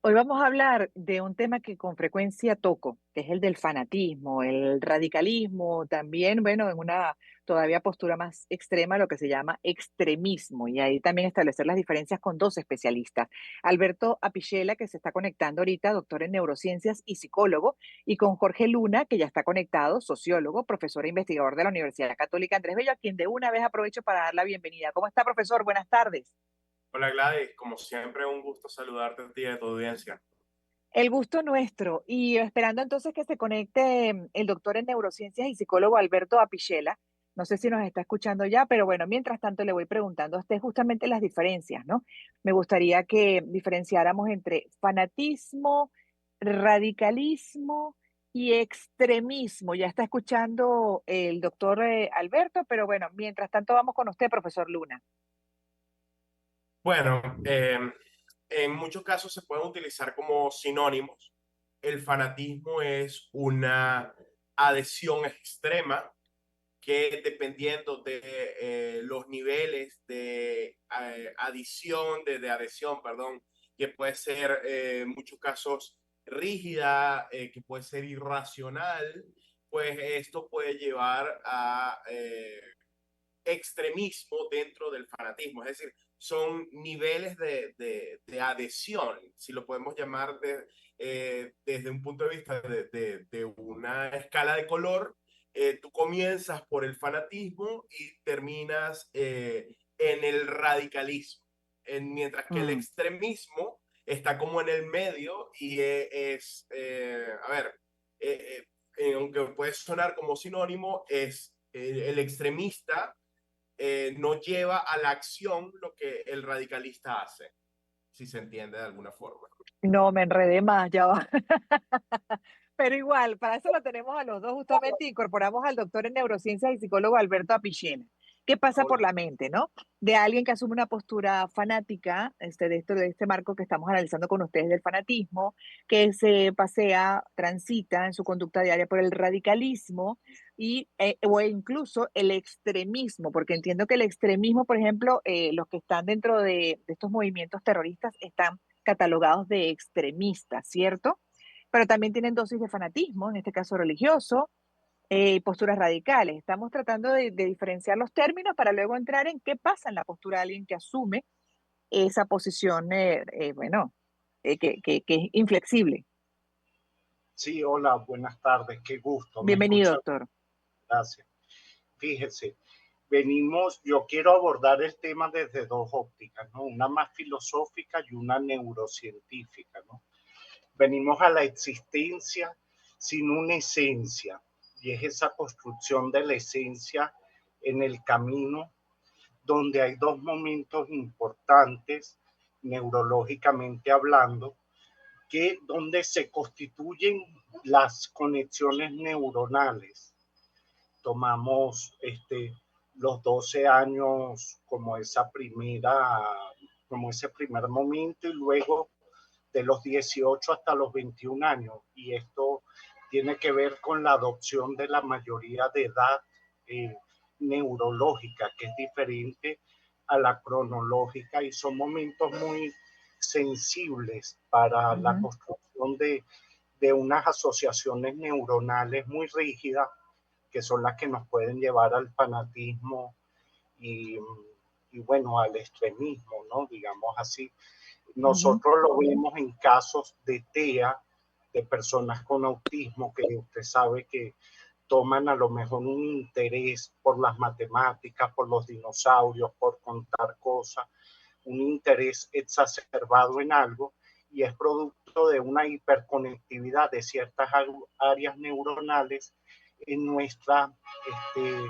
Hoy vamos a hablar de un tema que con frecuencia toco, que es el del fanatismo, el radicalismo, también, bueno, en una todavía postura más extrema, lo que se llama extremismo, y ahí también establecer las diferencias con dos especialistas. Alberto Apicella, que se está conectando ahorita, doctor en neurociencias y psicólogo, y con Jorge Luna, que ya está conectado, sociólogo, profesor e investigador de la Universidad Católica Andrés Bello, a quien de una vez aprovecho para dar la bienvenida. ¿Cómo está, profesor? Buenas tardes. Hola Gladys, como siempre un gusto saludarte a ti y a tu audiencia. El gusto nuestro. Y esperando entonces que se conecte el doctor en neurociencias y psicólogo Alberto Apicella. No sé si nos está escuchando ya, pero bueno, mientras tanto le voy preguntando a usted justamente las diferencias, ¿no? Me gustaría que diferenciáramos entre fanatismo, radicalismo y extremismo. Ya está escuchando el doctor Alberto, pero bueno, mientras tanto vamos con usted, profesor Luna. Bueno, en muchos casos se pueden utilizar como sinónimos. El fanatismo es una adhesión extrema que dependiendo de los niveles de adición, de adhesión, perdón, que puede ser en muchos casos rígida, que puede ser irracional, pues esto puede llevar a extremismo dentro del fanatismo, es decir, son niveles de adhesión, si lo podemos llamar desde un punto de vista de una escala de color. Tú comienzas por el fanatismo y terminas en el radicalismo, mientras que el Mm. extremismo está como en el medio y a ver, aunque puede sonar como sinónimo, es el extremista no lleva a la acción lo que el radicalista hace, si se entiende de alguna forma. No, me enredé más, ya va. Pero igual, para eso lo tenemos a los dos justamente, incorporamos al doctor en neurociencias y psicólogo Alberto Apicena. ¿Qué pasa por Hola. la mente, no? De alguien que asume una postura fanática, de este marco que estamos analizando con ustedes del fanatismo, que se pasea, transita en su conducta diaria por el radicalismo o incluso el extremismo, porque entiendo que el extremismo, por ejemplo, los que están dentro de estos movimientos terroristas están catalogados de extremistas, ¿cierto? Pero también tienen dosis de fanatismo, en este caso religioso, y posturas radicales. Estamos tratando de diferenciar los términos para luego entrar en qué pasa en la postura de alguien que asume esa posición, bueno, que es inflexible. Sí, hola, buenas tardes, qué gusto, me Bienvenido, escucha, doctor. gracias. Fíjese, yo quiero abordar el tema desde dos ópticas, ¿no? Una más filosófica y una neurocientífica, ¿no? Venimos a la existencia sin una esencia, y es esa construcción de la esencia en el camino, donde hay dos momentos importantes, neurológicamente hablando, que donde se constituyen las conexiones neuronales. Tomamos los 12 años como ese primer momento, y luego de los 18 hasta los 21 años. Y esto tiene que ver con la adopción de la mayoría de edad eh, neurológica, que es diferente a la cronológica, y son momentos muy sensibles para la Ujú. construcción de unas asociaciones neuronales muy rígidas, que son las que nos pueden llevar al fanatismo y, y bueno, al extremismo, ¿no? Digamos así. Ujú. Nosotros lo vemos en casos de TEA, de personas con autismo, que usted sabe que toman a lo mejor un interés por las matemáticas, por los dinosaurios, por contar cosas, un interés exacerbado en algo, y es producto de una hiperconectividad de ciertas áreas neuronales en este,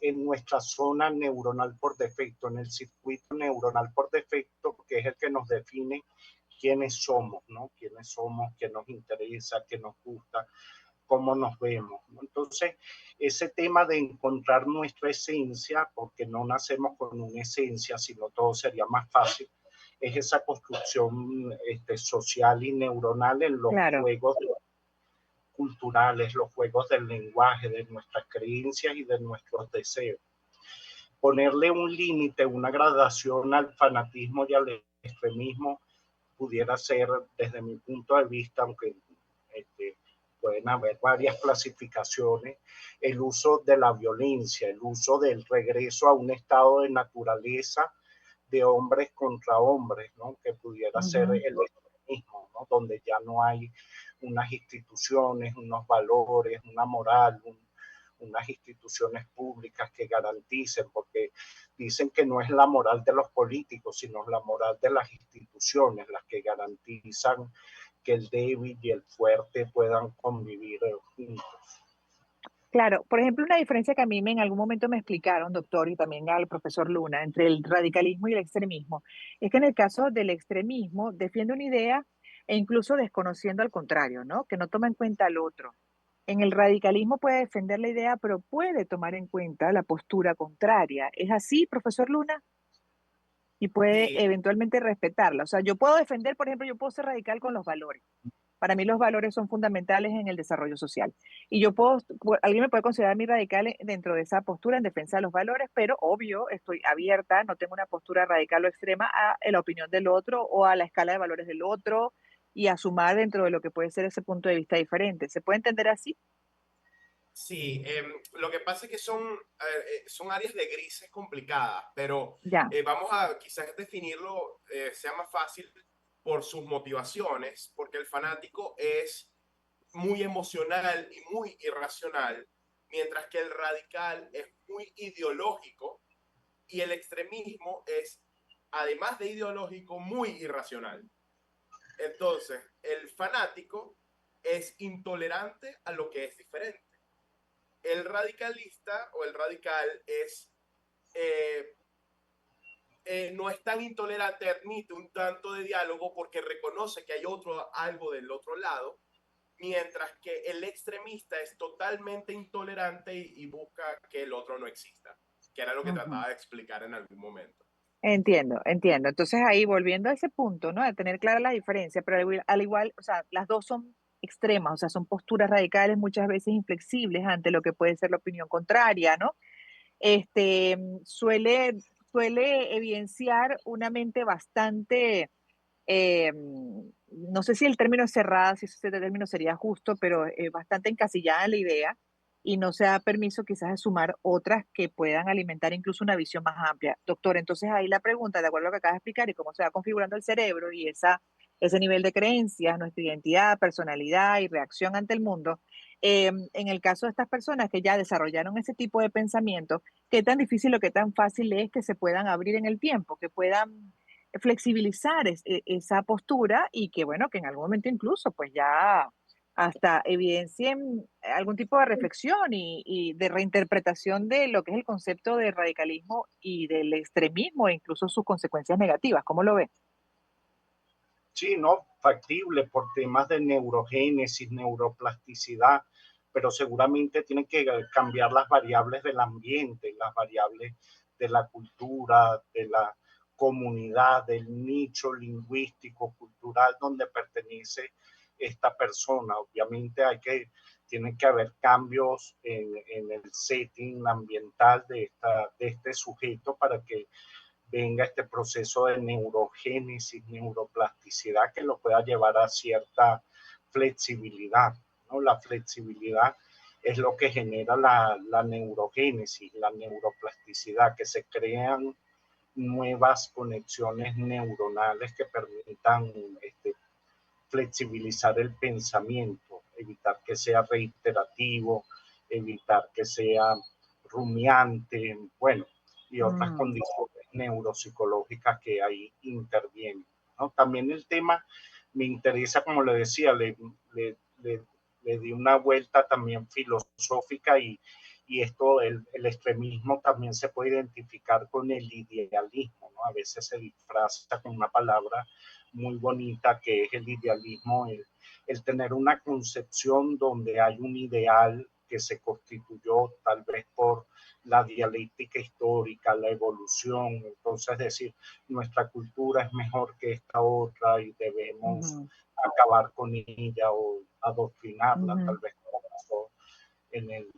en nuestra zona neuronal por defecto, en el circuito neuronal por defecto, que es el que nos define quiénes somos, ¿no? Quiénes somos, qué nos interesa, qué nos gusta, cómo nos vemos, ¿no? Entonces, ese tema de encontrar nuestra esencia, porque no nacemos con una esencia, sino todo sería más fácil, es esa construcción social y neuronal en los Claro. juegos culturales, los juegos del lenguaje, de nuestras creencias y de nuestros deseos. Ponerle un límite, una gradación al fanatismo y al extremismo pudiera ser, desde mi punto de vista, aunque pueden haber varias clasificaciones, el uso de la violencia, el uso del regreso a un estado de naturaleza de hombres contra hombres, ¿no? Que pudiera ser el extremismo, ¿no? Donde ya no hay unas instituciones, unos valores, una moral, unas instituciones públicas que garanticen, porque dicen que no es la moral de los políticos, sino la moral de las instituciones las que garantizan que el débil y el fuerte puedan convivir juntos. Claro, por ejemplo, una diferencia que a mí en algún momento me explicaron, doctor, y también al profesor Luna, entre el radicalismo y el extremismo, es que en el caso del extremismo defiende una idea e incluso desconociendo al contrario, ¿no? Que no toma en cuenta al otro. En el radicalismo puede defender la idea, pero puede tomar en cuenta la postura contraria. ¿Es así, profesor Luna? Y puede Sí, eventualmente respetarla. O sea, yo puedo defender, por ejemplo, yo puedo ser radical con los valores. Para mí los valores son fundamentales en el desarrollo social. Y yo puedo, alguien me puede considerar mi radical dentro de esa postura en defensa de los valores, pero obvio, estoy abierta, no tengo una postura radical o extrema a la opinión del otro o a la escala de valores del otro y a sumar dentro de lo que puede ser ese punto de vista diferente. ¿Se puede entender así? sí, lo que pasa es que son áreas de grises complicadas, pero Ya. vamos a quizás definirlo, sea más fácil por sus motivaciones, porque el fanático es muy emocional y muy irracional, mientras que el radical es muy ideológico y el extremismo es, además de ideológico, muy irracional. Entonces, el fanático es intolerante a lo que es diferente. El radicalista o el radical eh, no es tan intolerante, admite un tanto de diálogo porque reconoce que hay algo del otro lado, mientras que el extremista es totalmente intolerante y busca que el otro no exista, que era lo que Ujú. trataba de explicar en algún momento. Entiendo, entiendo. Entonces ahí volviendo a ese punto, ¿no? De tener clara la diferencia, pero al igual, o sea, las dos son extremas, o sea, son posturas radicales muchas veces inflexibles ante lo que puede ser la opinión contraria, ¿no? Suele evidenciar una mente bastante, no sé si el término es cerrada, si ese término sería justo, pero bastante encasillada en la idea y no se da permiso quizás de sumar otras que puedan alimentar incluso una visión más amplia. Doctor, entonces ahí la pregunta, de acuerdo a lo que acaba de explicar y cómo se va configurando el cerebro y ese nivel de creencias, nuestra identidad, personalidad y reacción ante el mundo, en el caso de estas personas que ya desarrollaron ese tipo de pensamiento, ¿qué tan difícil o qué tan fácil es que se puedan abrir en el tiempo, que puedan flexibilizar esa postura y que, bueno, que en algún momento incluso, pues ya hasta evidencien algún tipo de reflexión y de reinterpretación de lo que es el concepto de radicalismo y del extremismo e incluso sus consecuencias negativas? ¿Cómo lo ve? Sí, no, factible por temas de neurogénesis, neuroplasticidad, pero seguramente tienen que cambiar las variables del ambiente, las variables de la cultura, de la comunidad, del nicho lingüístico, cultural donde pertenece esta persona. Obviamente tiene que haber cambios en el setting ambiental de este sujeto para que venga este proceso de neurogénesis, neuroplasticidad que lo pueda llevar a cierta flexibilidad, ¿no? La flexibilidad es lo que genera la neurogénesis, la neuroplasticidad, que se crean nuevas conexiones neuronales que permitan flexibilizar el pensamiento, evitar que sea reiterativo, evitar que sea rumiante, bueno, y otras Mm, condiciones neuropsicológicas que ahí intervienen, ¿no? También el tema me interesa, como le decía, le di una vuelta también filosófica y esto, el extremismo también se puede identificar con el idealismo, ¿no? A veces se disfraza con una palabra muy bonita que es el idealismo, el tener una concepción donde hay un ideal que se constituyó tal vez por la dialéctica histórica, la evolución, entonces es decir, nuestra cultura es mejor que esta otra y debemos ujú, acabar con ella o adoctrinarla, ujú. tal vez como pasó en el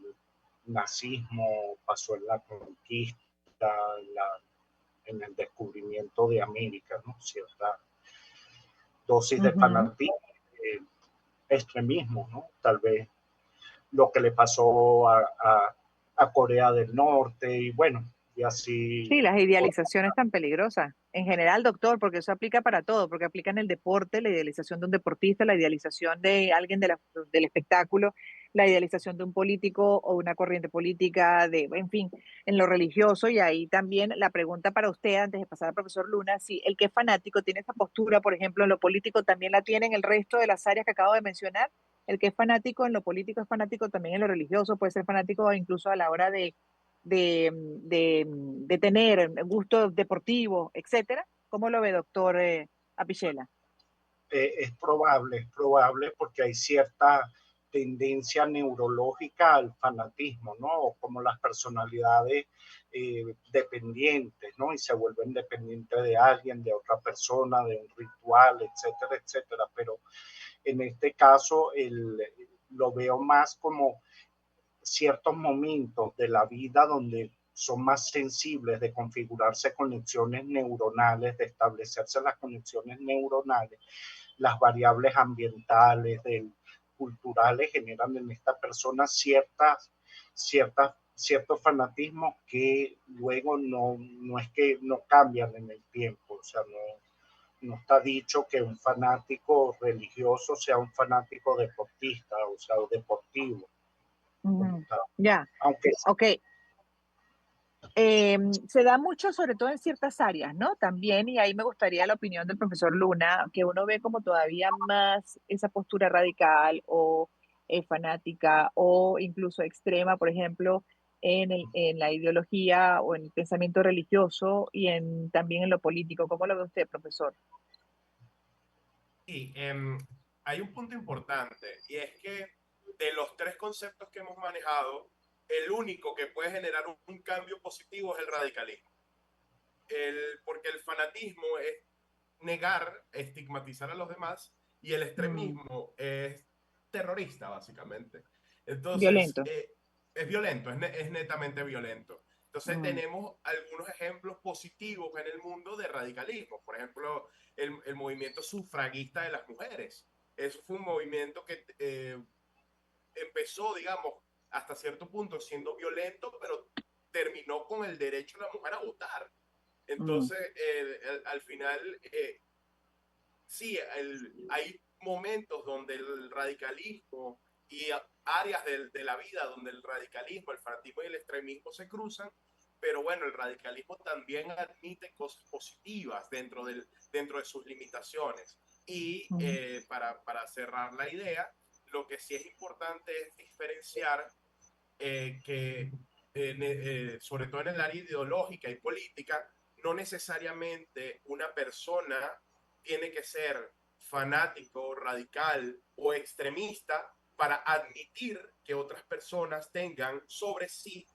nazismo, pasó en la conquista, en, en el descubrimiento de América, ¿no? Cierta dosis de Ujú. fanatismo, extremismo, ¿no? Tal vez lo que le pasó a Corea del Norte y bueno, y así. Sí, las idealizaciones tan peligrosas. En general, doctor, porque eso aplica para todo, porque aplica en el deporte, la idealización de un deportista, la idealización de alguien del espectáculo, la idealización de un político o una corriente política, en fin, en lo religioso. Y ahí también la pregunta para usted, antes de pasar al profesor Luna, si el que es fanático tiene esa postura, por ejemplo, en lo político, también la tiene en el resto de las áreas que acabo de mencionar. El que es fanático en lo político es fanático también en lo religioso, puede ser fanático incluso a la hora de tener gusto deportivo, etcétera. ¿Cómo lo ve, doctor Apichela? Es probable porque hay cierta tendencia neurológica al fanatismo, ¿no? Como las personalidades dependientes, ¿no? Y se vuelven dependientes de alguien, de otra persona, de un ritual, etcétera, etcétera. Pero en este caso lo veo más como ciertos momentos de la vida donde son más sensibles de configurarse conexiones neuronales, de establecerse las conexiones neuronales, las variables ambientales, culturales generan en esta persona ciertos fanatismos que luego no es que no cambian en el tiempo, o sea, no está dicho que un fanático religioso sea un fanático deportista, o sea, deportivo, como tal. Ya, Aunque ok. Se da mucho, sobre todo en ciertas áreas, ¿no? También, y ahí me gustaría la opinión del profesor Luna, que uno ve como todavía más esa postura radical o fanática o incluso extrema, por ejemplo, en la ideología o en el pensamiento religioso y también en lo político. ¿Cómo lo ve usted, profesor? Sí, hay un punto importante y es que de los tres conceptos que hemos manejado, el único que puede generar un cambio positivo es el radicalismo. Porque el fanatismo es negar, estigmatizar a los demás y el Mm, extremismo es terrorista, básicamente. Entonces, violento. es violento, es netamente violento. Entonces, Mm, tenemos algunos ejemplos positivos en el mundo de radicalismo. Por ejemplo, el movimiento sufragista de las mujeres. Eso fue un movimiento que empezó, digamos, hasta cierto punto siendo violento, pero terminó con el derecho de la mujer a votar. mm, Entonces, al final, sí, hay momentos donde el radicalismo y áreas de la vida donde el radicalismo, el fanatismo y el extremismo se cruzan, pero bueno, el radicalismo también admite cosas positivas dentro de sus limitaciones. Y mm, para cerrar la idea, lo que sí es importante es diferenciar que sobre todo en el área ideológica y política, no necesariamente una persona tiene que ser fanático, radical o extremista para admitir que otras personas tengan sobre sí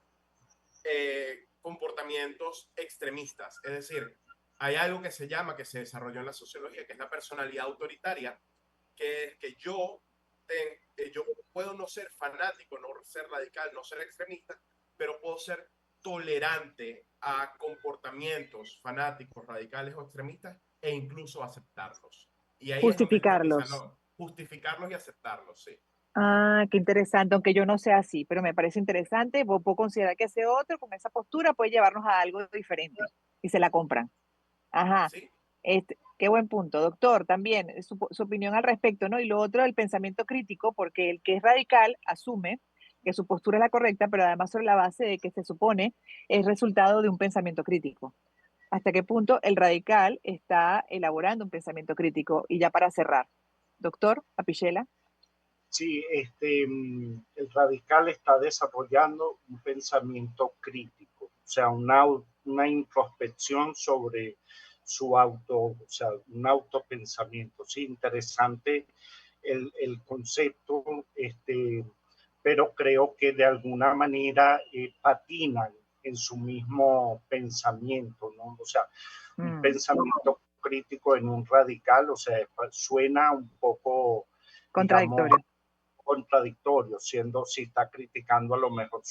comportamientos extremistas. Es decir, hay algo que se llama, que se desarrolló en la sociología, que es la personalidad autoritaria, que es que yo puedo no ser fanático, no ser radical, no ser extremista, pero puedo ser tolerante a comportamientos fanáticos, radicales o extremistas e incluso aceptarlos. Y ahí es donde está quizás justificarlos. justificarlos y aceptarlos, sí. Ah, qué interesante, aunque yo no sea así, pero me parece interesante. Puedo considerar que ese otro con esa postura puede llevarnos a algo diferente y se la compran. Ajá, ¿Sí? qué buen punto, doctor. También su opinión al respecto, ¿no? Y lo otro, el pensamiento crítico, porque el que es radical asume que su postura es la correcta, pero además sobre la base de que se supone es resultado de un pensamiento crítico. ¿Hasta qué punto el radical está elaborando un pensamiento crítico? Y ya para cerrar, doctor Apichela. sí, el radical está desarrollando un pensamiento crítico, o sea, una introspección sobre o sea, un autopensamiento. Sí, interesante el concepto, pero creo que de alguna manera patinan en su mismo pensamiento, ¿no? O sea, un Mm, pensamiento crítico en un radical, o sea, suena un poco, digamos, contradictorio. contradictorio, siendo si está criticando a lo mejor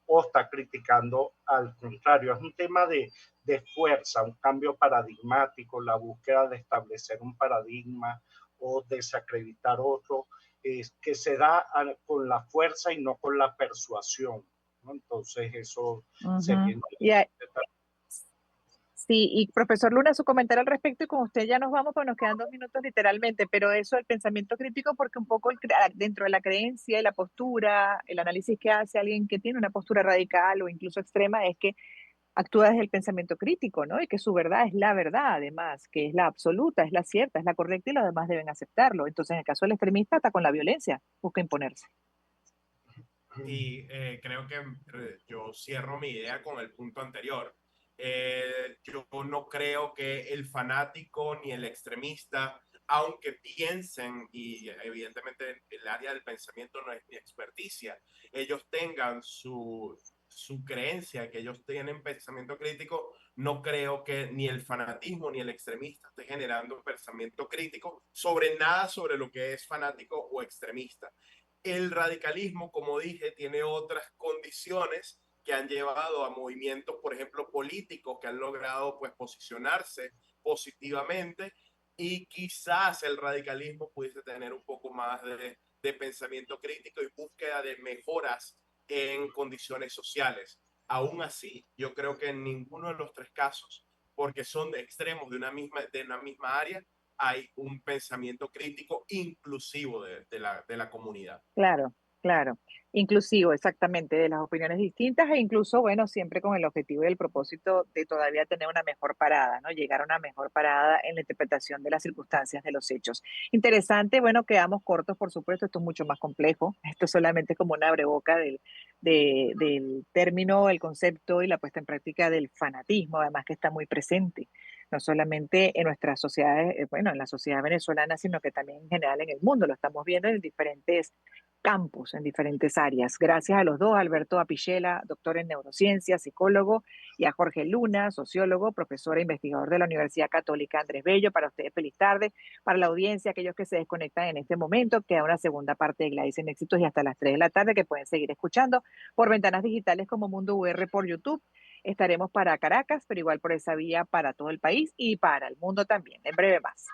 o está criticando al contrario. Es un tema de fuerza, un cambio paradigmático, la búsqueda de establecer un paradigma o desacreditar otro, que se da con la fuerza y no con la persuasión, ¿no? Entonces eso sería Y interesante también. sí, y profesor Luna, su comentario al respecto, y con usted ya nos vamos, pues nos quedan 2 minutos literalmente, pero eso del pensamiento crítico, porque un poco dentro de la creencia y la postura, el análisis que hace alguien que tiene una postura radical o incluso extrema, es que actúa desde el pensamiento crítico, ¿no? Y que su verdad es la verdad, además, que es la absoluta, es la cierta, es la correcta y los demás deben aceptarlo. Entonces, en el caso del extremista, está con la violencia, busca imponerse. Y creo que yo cierro mi idea con el punto anterior. Yo no creo que el fanático ni el extremista, aunque piensen, y evidentemente el área del pensamiento no es mi experticia, ellos tengan su creencia, que ellos tienen pensamiento crítico, no creo que ni el fanatismo ni el extremista esté generando pensamiento crítico sobre nada sobre lo que es fanático o extremista. El radicalismo, como dije, tiene otras condiciones que han llevado a movimientos, por ejemplo, políticos que han logrado pues posicionarse positivamente, y quizás el radicalismo pudiese tener un poco más de pensamiento crítico y búsqueda de mejoras en condiciones sociales. Aún así, yo creo que en ninguno de los tres casos, porque son de extremos de una misma área, hay un pensamiento crítico inclusivo de la comunidad. Claro, claro. Inclusivo, exactamente, de las opiniones distintas e incluso, bueno, siempre con el objetivo y el propósito de todavía tener una mejor parada, ¿no? Llegar a una mejor parada en la interpretación de las circunstancias de los hechos. Interesante, bueno, quedamos cortos, por supuesto, esto es mucho más complejo. Esto es solamente como una abreboca del término, el concepto y la puesta en práctica del fanatismo, además que está muy presente, no solamente en nuestras sociedades, bueno, en la sociedad venezolana, sino que también en general en el mundo. Lo estamos viendo en diferentes campus en diferentes áreas. Gracias a los dos, Alberto Apicella, doctor en neurociencias, psicólogo, y a Jorge Luna, sociólogo, profesor e investigador de la Universidad Católica Andrés Bello. Para ustedes, feliz tarde. Para la audiencia, aquellos que se desconectan en este momento, queda una segunda parte de Gladys en Éxitos y hasta las 3 de la tarde, que pueden seguir escuchando por ventanas digitales como Mundo UR por YouTube. Estaremos para Caracas, pero igual por esa vía para todo el país y para el mundo también. En breve más.